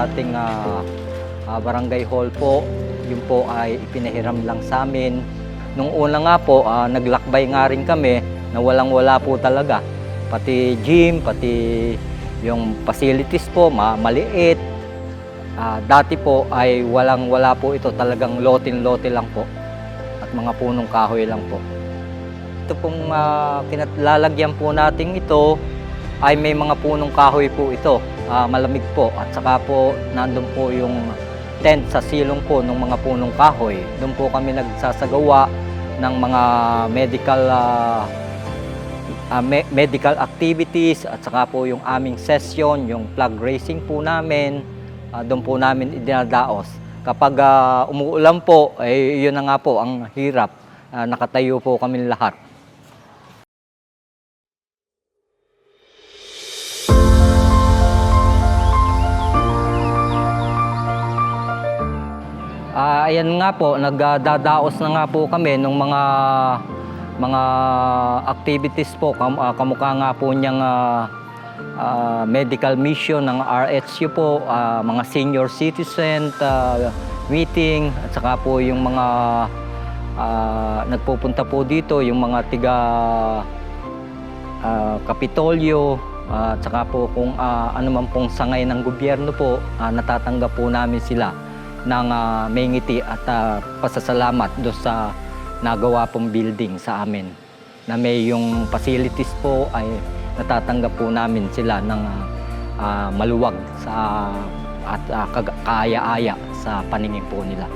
dating barangay hall po. Yun po ay ipinahiram lang sa amin. Nung una nga po, naglakbay nga rin kami na walang-wala po talaga. Pati gym, pati yung facilities po, maliit. Dati po ay walang-wala po ito, talagang lote-lote lang po at mga punong kahoy lang po. Ito pong lalagyan po natin ito ay may mga punong kahoy po ito, malamig po at saka po nandun po yung tent sa silong po ng mga punong kahoy. Doon po kami nagsasagawa ng mga medical activities at saka po yung aming session, yung flag raising po namin, doon po namin idinadaos. Kapag umuulan po, yun na nga po ang hirap. Nakatayo po kami lahat. Ayan nga po, nagdadaos na nga po kami ng mga activities po. Kamukha nga po niyang medical mission ng RHU po, mga senior citizen meeting, at saka po yung mga nagpupunta po dito, yung mga tiga Kapitolyo, at saka po kung ano man pong sangay ng gobyerno po, natatanggap po namin sila ng may ngiti at pasasalamat doon sa nagawa pong building sa amin. Na may yung facilities po ay natatanggap po namin sila ng maluwag at kaaya-aya sa paningin po nila.